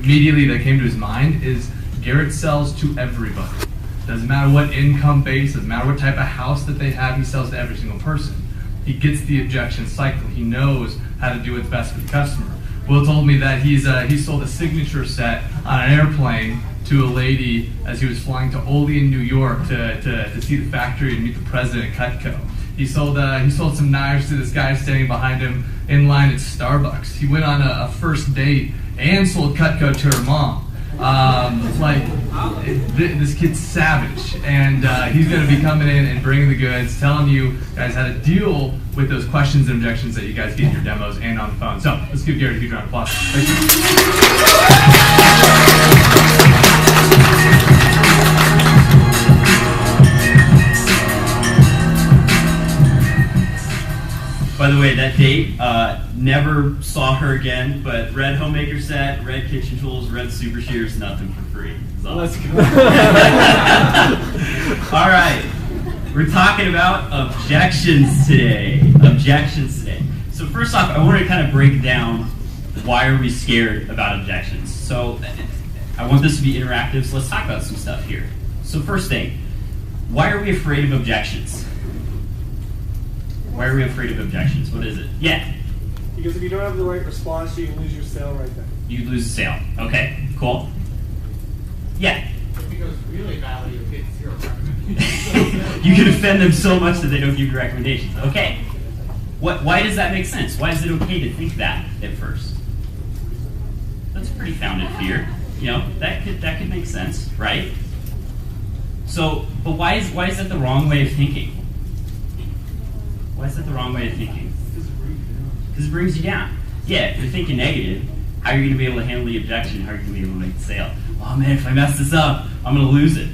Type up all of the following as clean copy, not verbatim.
immediately that came to his mind is Garrett sells to everybody. Doesn't matter what income base, doesn't matter what type of house that they have, he sells to every single person. He gets the objection cycle. He knows how to do what's best for the customer. Will told me that he sold a signature set on an airplane to a lady as he was flying to Olean, New York to see the factory and meet the president at Cutco. He sold some knives to this guy standing behind him in line at Starbucks. He went on a first date and sold Cutco to her mom. This kid's savage, and he's going to be coming in and bringing the goods, telling you guys how to deal with those questions and objections that you guys get in your demos and on the phone. So let's give Garrett a huge round of applause. Thank you. By the way, that date, never saw her again, but red homemaker set, red kitchen tools, red super shears, nothing for free. Let's go. All right, we're talking about objections today. So first off, I want to kind of break down why are we scared about objections. So I want this to be interactive, so let's talk about some stuff here. So first thing, why are we afraid of objections? Why are we afraid of objections? What is it? Yeah? Because if you don't have the right response, you lose your sale right there. You lose the sale. Okay, cool. Yeah? Because really badly, you'll get 0 recommendations. You can offend them so much that they don't give you recommendations. Okay. Why does that make sense? Why is it okay to think that at first? That's a pretty founded fear. You know, that could make sense, right? So, but why is that the wrong way of thinking? Why is that the wrong way of thinking? Because it brings you down. Yeah, if you're thinking negative, how are you going to be able to handle the objection? How are you going to be able to make the sale? Oh man, if I mess this up, I'm going to lose it.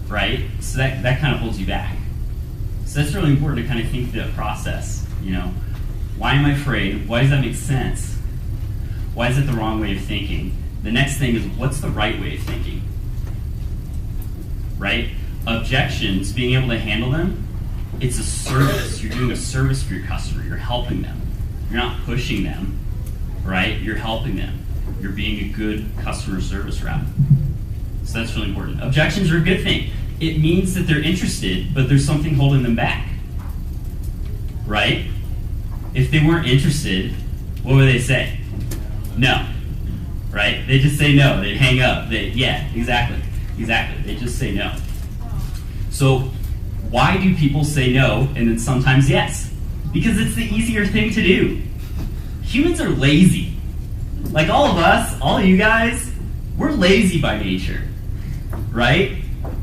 Right? So that kind of holds you back. So that's really important to kind of think the process. You know, why am I afraid? Why does that make sense? Why is it the wrong way of thinking? The next thing is, what's the right way of thinking? Right? Objections, being able to handle them, it's a service. You're doing a service for your customer. You're helping them. You're not pushing them, right? You're helping them. You're being a good customer service rep. So that's really important. Objections are a good thing. It means that they're interested, but there's something holding them back, right? If they weren't interested, what would they say? No, right? They just say no. They'd hang up. Yeah, exactly. They just say no. So why do people say no and then sometimes yes? Because it's the easier thing to do. Humans are lazy. Like all of us, all of you guys, we're lazy by nature, right?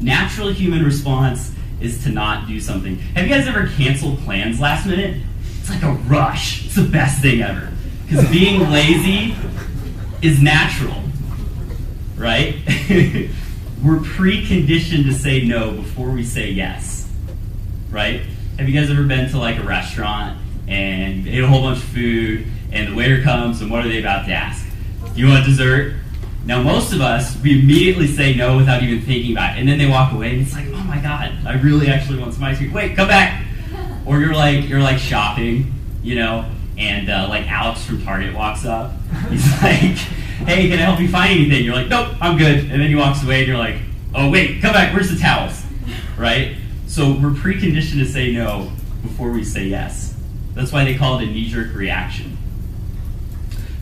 Natural human response is to not do something. Have you guys ever canceled plans last minute? It's like a rush. It's the best thing ever. Because being lazy is natural, right? We're preconditioned to say no before we say yes, right? Have you guys ever been to like a restaurant and ate a whole bunch of food and the waiter comes and what are they about to ask? Do you want dessert? Now most of us, we immediately say no without even thinking about it. And then they walk away and it's like, oh my God, I really actually want some ice cream. Wait, come back. Or you're like shopping, you know, and like Alex from Target walks up. He's like, hey, can I help you find anything? You're like, nope, I'm good. And then he walks away and you're like, oh wait, come back, where's the towels? Right? So we're preconditioned to say no before we say yes. That's why they call it a knee-jerk reaction.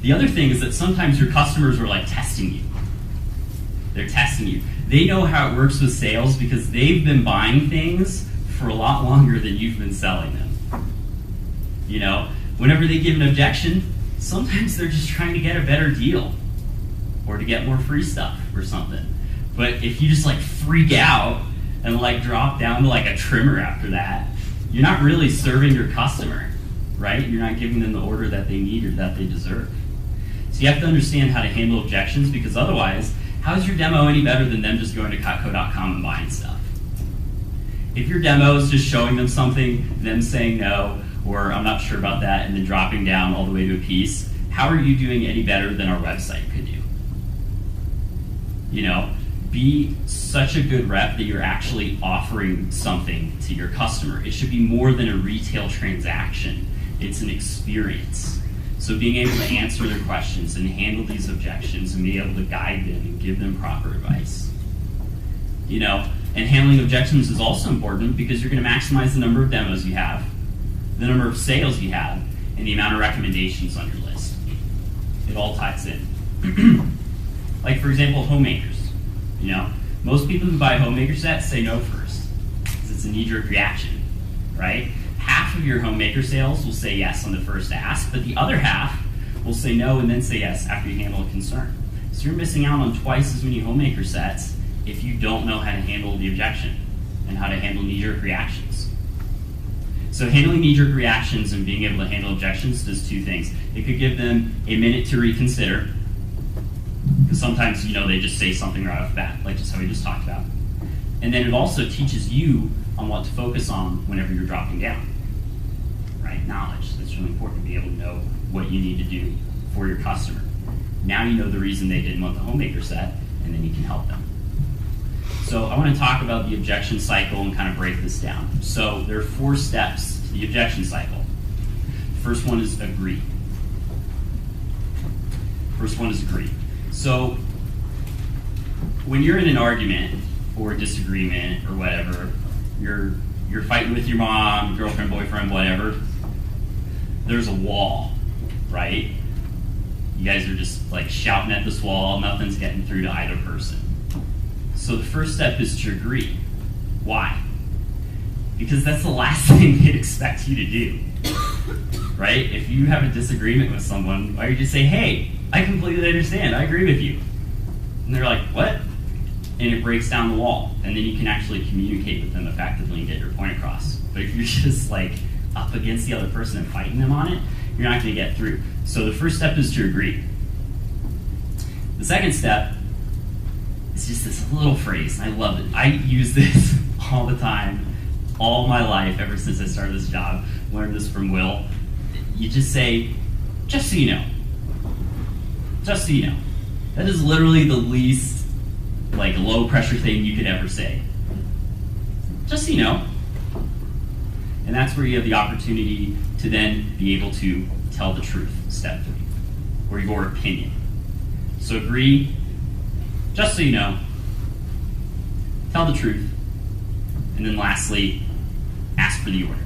The other thing is that sometimes your customers are like testing you. They're testing you. They know how it works with sales because they've been buying things for a lot longer than you've been selling them. You know, whenever they give an objection, sometimes they're just trying to get a better deal or to get more free stuff or something. But if you just like freak out and like drop down to like a trimmer after that, you're not really serving your customer, right? You're not giving them the order that they need or that they deserve. So you have to understand how to handle objections because otherwise, how's your demo any better than them just going to Cutco.com and buying stuff? If your demo is just showing them something, them saying no, or I'm not sure about that, and then dropping down all the way to a piece, how are you doing any better than our website could do? You know, be such a good rep that you're actually offering something to your customer. It should be more than a retail transaction. It's an experience. So being able to answer their questions and handle these objections and be able to guide them and give them proper advice. And handling objections is also important because you're going to maximize the number of demos you have, the number of sales you have, and the amount of recommendations on your list. It all ties in. Like, for example, homemakers. Most people who buy homemaker sets say no first, because it's a knee-jerk reaction, right? Half of your homemaker sales will say yes on the first ask, but the other half will say no and then say yes after you handle a concern. So you're missing out on twice as many homemaker sets if you don't know how to handle the objection and how to handle knee-jerk reactions. So handling knee-jerk reactions and being able to handle objections does two things. It could give them a minute to reconsider, because sometimes, they just say something right off the bat, like just how we just talked about. And then it also teaches you on what to focus on whenever you're dropping down, right? Knowledge. That's really important to be able to know what you need to do for your customer. Now you know the reason they didn't want the homemaker set, and then you can help them. So I want to talk about the objection cycle and kind of break this down. So there are 4 steps to the objection cycle. The first one is agree. So when you're in an argument or a disagreement or whatever, you're fighting with your mom, girlfriend, boyfriend, whatever, there's a wall, right? You guys are just like shouting at this wall, nothing's getting through to either person. So the first step is to agree. Why? Because that's the last thing they'd expect you to do, right? If you have a disagreement with someone, why don't you just say, hey, I completely understand, I agree with you. And they're like, what? And it breaks down the wall, and then you can actually communicate with them effectively and get your point across. But if you're just like up against the other person and fighting them on it, you're not going to get through. So the first step is to agree. The second step is just this little phrase. I love it. I use this all the time, all my life, ever since I started this job. Learned this from Will. You just say, just so you know. Just so you know. That is literally the least low pressure thing you could ever say. Just so you know. And that's where you have the opportunity to then be able to tell the truth, step 3, or your opinion. So agree, just so you know, tell the truth, and then lastly, ask for the order,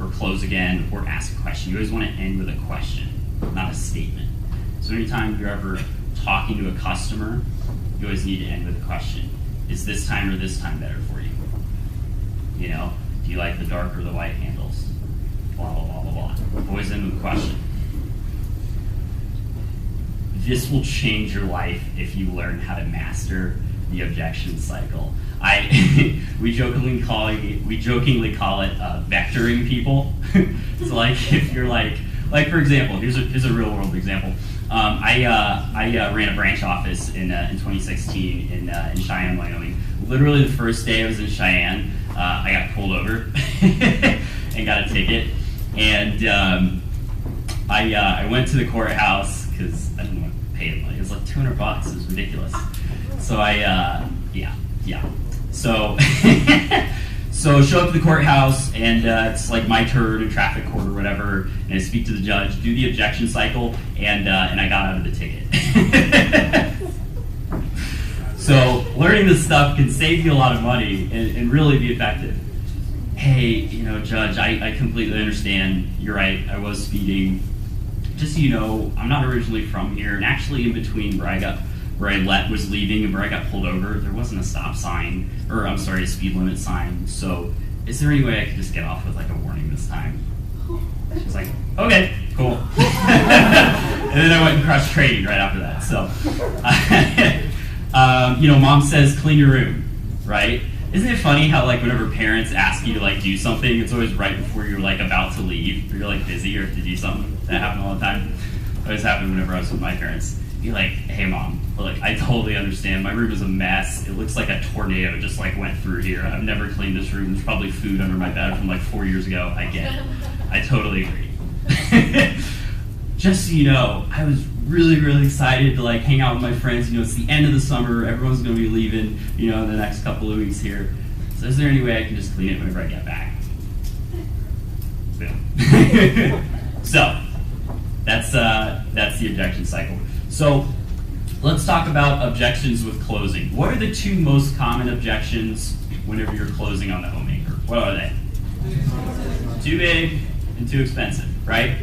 or close again, or ask a question. You always want to end with a question, not a statement. So anytime you're ever talking to a customer, you always need to end with a question. Is this time or this time better for you? Do you like the dark or the white handles? Blah, blah, blah, blah, blah. Always end with a question. This will change your life if you learn how to master the objection cycle. We jokingly call it vectoring people. So if you're for example, here's a real world example. I ran a branch office in 2016 in Cheyenne, Wyoming. Literally the first day I was in Cheyenne, I got pulled over and got a ticket. And I went to the courthouse because I didn't want to pay the money. It was like $200. It was ridiculous. So So show up to the courthouse, and it's like my turn in traffic court or whatever, and I speak to the judge, do the objection cycle, and I got out of the ticket. So learning this stuff can save you a lot of money and really be effective. Hey, Judge, I completely understand. You're right, I was speeding. Just so you know, I'm not originally from here, and actually in between where I was leaving and where I got pulled over, there wasn't a stop sign, or a speed limit sign. So is there any way I could just get off with a warning this time? She was like, okay, cool. And then I went and crushed training right after that. So, Mom says clean your room, right? Isn't it funny how whenever parents ask you to do something, it's always right before you're about to leave, or you're busy or have to do something? That happened all the time. It always happened whenever I was with my parents. Be like, hey Mom, I totally understand. My room is a mess. It looks like a tornado just went through here. I've never cleaned this room. There's probably food under my bed from 4 years ago. I get it. I totally agree. Just so you know, I was really, really excited to hang out with my friends. It's the end of the summer. Everyone's going to be leaving, in the next couple of weeks here. So is there any way I can just clean it whenever I get back? Boom. So, That's the objection cycle. So let's talk about objections with closing. What are the two most common objections whenever you're closing on the homemaker? What are they? Too big and too expensive, right?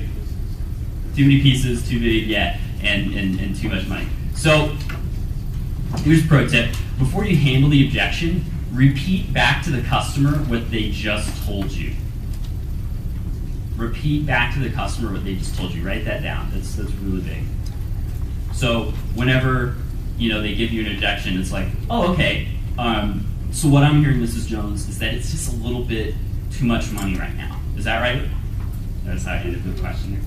Too many pieces, too big, yeah, and too much money. So here's a pro tip. Before you handle the objection, repeat back to the customer what they just told you. Repeat back to the customer what they just told you. Write that down. That's really big. So whenever they give you an objection, it's like, oh, okay. So what I'm hearing, Mrs. Jones, is that it's just a little bit too much money right now. Is that right? That's how I ended the question there.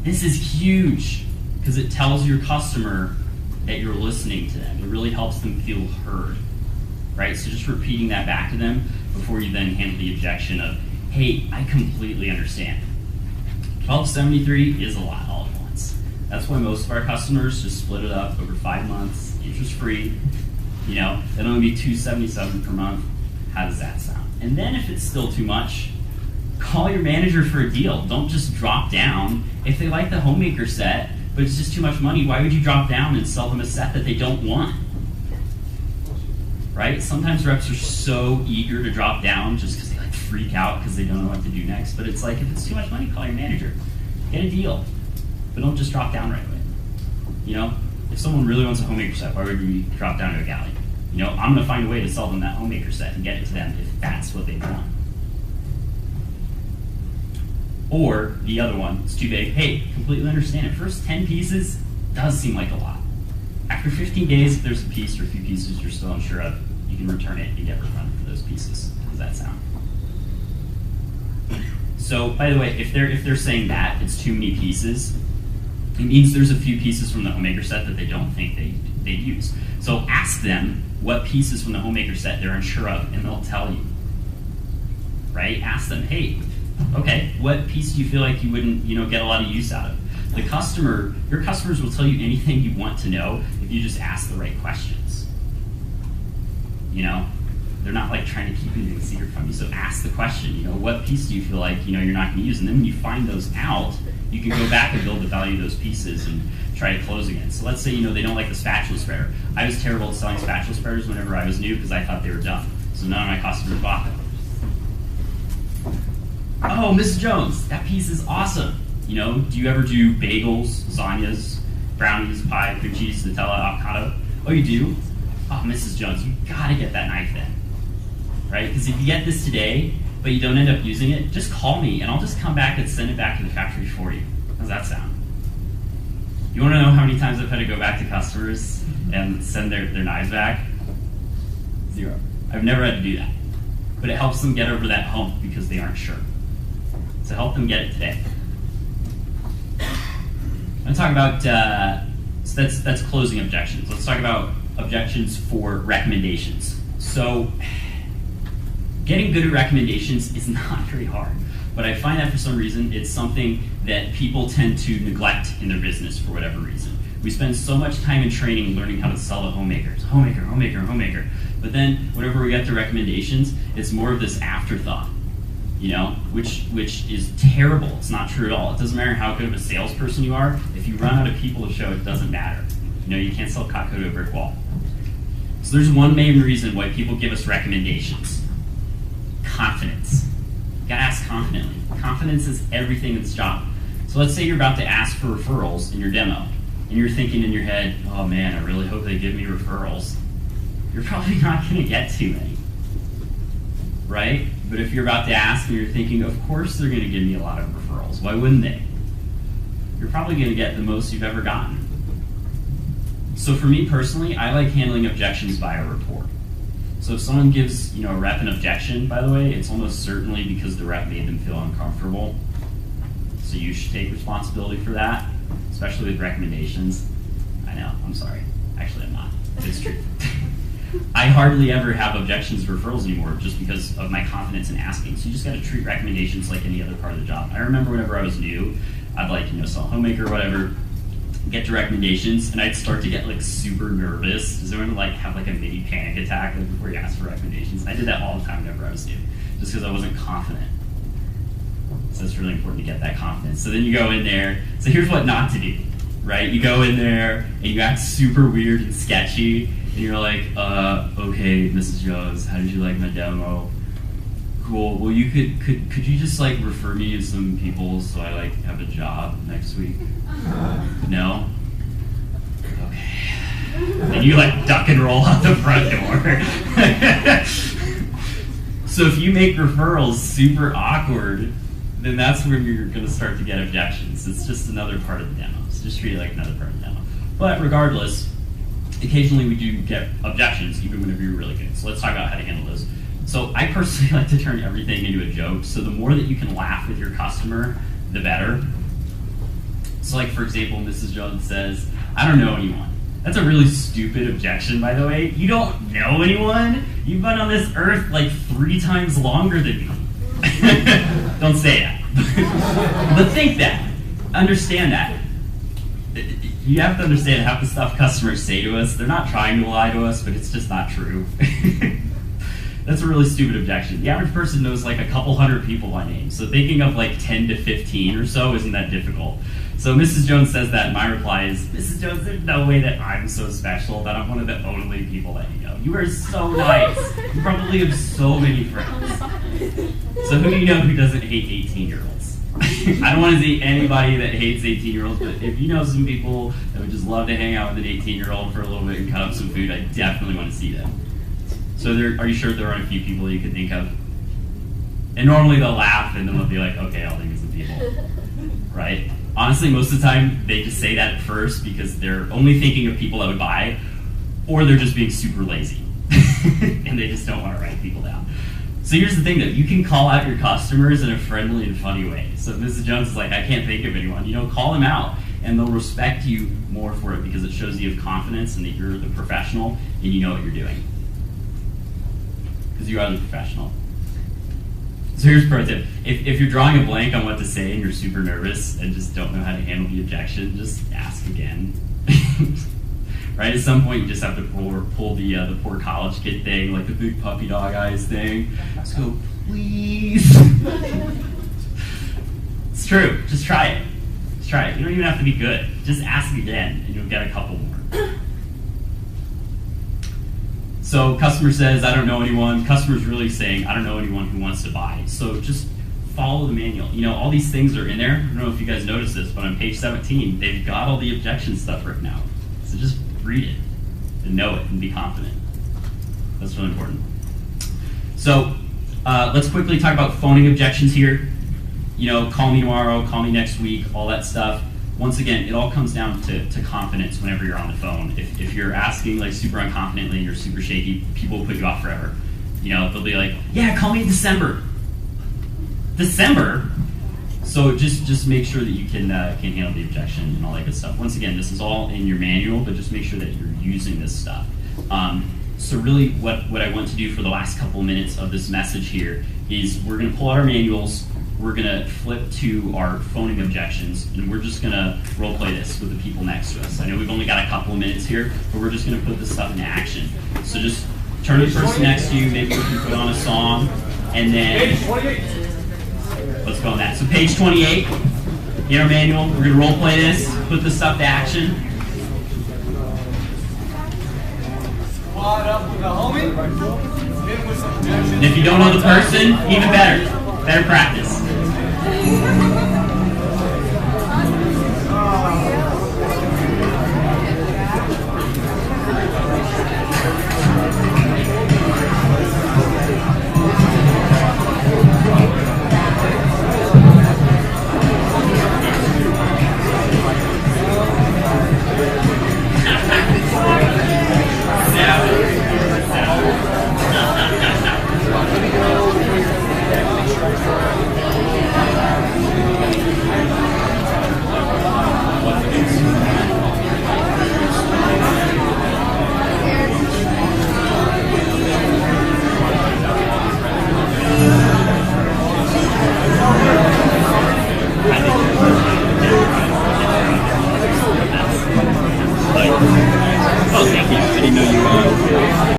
This is huge because it tells your customer that you're listening to them. It really helps them feel heard, right? So just repeating that back to them before you then handle the objection of, hey, I completely understand. $1,273 is a lot all at once. That's why most of our customers just split it up over 5 months, interest-free. It'll only be $277 per month. How does that sound? And then if it's still too much, call your manager for a deal. Don't just drop down. If they like the homemaker set, but it's just too much money, why would you drop down and sell them a set that they don't want? Right? Sometimes reps are so eager to drop down just because they freak out because they don't know what to do next. But it's like, if it's too much money, call your manager. Get a deal. But don't just drop down right away. If someone really wants a homemaker set, why would we drop down to a galley? I'm going to find a way to sell them that homemaker set and get it to them if that's what they want. Or the other one, it's too big. Hey, completely understand it. First 10 pieces does seem like a lot. After 15 days, if there's a piece or a few pieces you're still unsure of, you can return it and get refunded for those pieces. How does that sound? So, by the way, if they're saying that it's too many pieces, it means there's a few pieces from the homemaker set that they don't think they'd use. So ask them what pieces from the homemaker set they're unsure of, and they'll tell you. Right? Ask them, hey, okay, what piece do you feel like you wouldn't, get a lot of use out of? Your customers will tell you anything you want to know if you just ask the right questions. They're not like trying to keep anything secret from you. So ask the question, what piece do you feel like, you're not going to use? And then when you find those out, you can go back and build the value of those pieces and try to close again. So let's say, they don't like the spatula spreader. I was terrible at selling spatula spreaders whenever I was new because I thought they were dumb. So none of my customers bought them. Oh, Mrs. Jones, that piece is awesome. Do you ever do bagels, lasagnas, brownies, pie, cream cheese, Nutella, avocado? Oh, you do? Oh, Mrs. Jones, you gotta get that knife then. Right? Because if you get this today, but you don't end up using it, just call me and I'll just come back and send it back to the factory for you. How's that sound? You want to know how many times I've had to go back to customers and send their knives back? 0. I've never had to do that. But it helps them get over that hump because they aren't sure. So help them get it today. I'm going to talk about, so that's closing objections. Let's talk about objections for recommendations. So getting good at recommendations is not very hard, but I find that for some reason it's something that people tend to neglect in their business for whatever reason. We spend so much time in training learning how to sell to homemakers. Homemaker. But then whenever we get to recommendations, it's more of this afterthought, which is terrible. It's not true at all. It doesn't matter how good of a salesperson you are. If you run out of people to show, it doesn't matter. You can't sell Cotco to a brick wall. So there's one main reason why people give us recommendations. Confidence. You gotta ask confidently. Confidence is everything in this job. So let's say you're about to ask for referrals in your demo, and you're thinking in your head, oh man, I really hope they give me referrals. You're probably not gonna get too many, right? But if you're about to ask and you're thinking, of course they're gonna give me a lot of referrals, why wouldn't they? You're probably gonna get the most you've ever gotten. So for me personally, I like handling objections via report. So if someone gives a rep an objection, by the way, it's almost certainly because the rep made them feel uncomfortable. So you should take responsibility for that, especially with recommendations. I know, I'm sorry. Actually, I'm not. It's true. I hardly ever have objections to referrals anymore just because of my confidence in asking. So you just got to treat recommendations like any other part of the job. I remember whenever I was new, I'd sell homemaker or whatever, get to recommendations, and I'd start to get super nervous. Does anyone have a mini panic attack before you ask for recommendations? I did that all the time whenever I was new, just because I wasn't confident. So it's really important to get that confidence. So then you go in there. So here's what not to do, right? You go in there and you act super weird and sketchy, and you're like, okay, Mrs. Jones, how did you like my demo? Cool. Well, you could you just like refer me to some people so I like have a job next week? No? Okay. And you like duck and roll out the front door. So if you make referrals super awkward, then that's when you're going to start to get objections. It's just another part of the demo. So just treat it like another part of the demo. But regardless, occasionally we do get objections, even whenever you're really good. So let's talk about how to handle those. So I personally like to turn everything into a joke. So the more that you can laugh with your customer, the better. So like, for example, Mrs. Jones says, I don't know anyone. That's a really stupid objection, by the way. You don't know anyone? You've been on this earth like 3 times longer than me. Don't say that. But think that. Understand that. You have to understand half the stuff customers say to us, they're not trying to lie to us, but it's just not true. That's a really stupid objection. The average person knows like a couple hundred people by name, so thinking of like 10 to 15 or so isn't that difficult. So Mrs. Jones says that, and my reply is, Mrs. Jones, there's no way that I'm so special that I'm one of the only people that you know. You are so nice. You probably have so many friends. So who do you know who doesn't hate 18-year-olds? I don't want to see anybody that hates 18-year-olds, but if you know some people that would just love to hang out with an 18-year-old for a little bit and cut up some food, I definitely want to see them. So are you sure there aren't a few people you could think of? And normally they'll laugh and then they'll be like, okay, I'll think of some people, right? Honestly, most of the time they just say that at first because they're only thinking of people that would buy, or they're just being super lazy and they just don't want to write people down. So here's the thing though, you can call out your customers in a friendly and funny way. So if Mrs. Jones is like, I can't think of anyone, call them out and they'll respect you more for it because it shows you have confidence and that you're the professional and you know what you're doing. Because you are the professional. So here's a pro tip. If you're drawing a blank on what to say and you're super nervous and just don't know how to handle the objection, just ask again. Right? At some point you just have to pull the poor college kid thing, like the big puppy dog eyes thing. Just go, please. It's true. Just try it. Just try it. You don't even have to be good. Just ask again and you'll get a couple more. So customer says, I don't know anyone. Customer's really saying, I don't know anyone who wants to buy. So just follow the manual. All these things are in there. I don't know if you guys noticed this, but on page 17, they've got all the objection stuff written out. So just read it and know it and be confident. That's really important. So let's quickly talk about phoning objections here. Call me tomorrow, call me next week, all that stuff. Once again, it all comes down to confidence whenever you're on the phone. If you're asking like super unconfidently and you're super shaky, people will put you off forever. They'll be like, yeah, call me in December. December? So just make sure that you can handle the objection and all that good stuff. Once again, this is all in your manual, but just make sure that you're using this stuff. So really what I want to do for the last couple of minutes of this message here is we're going to pull out our manuals. We're going to flip to our phoning objections, and we're just going to role play this with the people next to us. I know we've only got a couple of minutes here, but we're just going to put this stuff into action. So just turn to the person next to you, maybe we can put on a song, and then let's go on that. So page 28 in our manual, we're going to role play this, put this stuff to action. Squad up with a homie. Hit him with some objections. And if you don't know the person, even better. Better practice.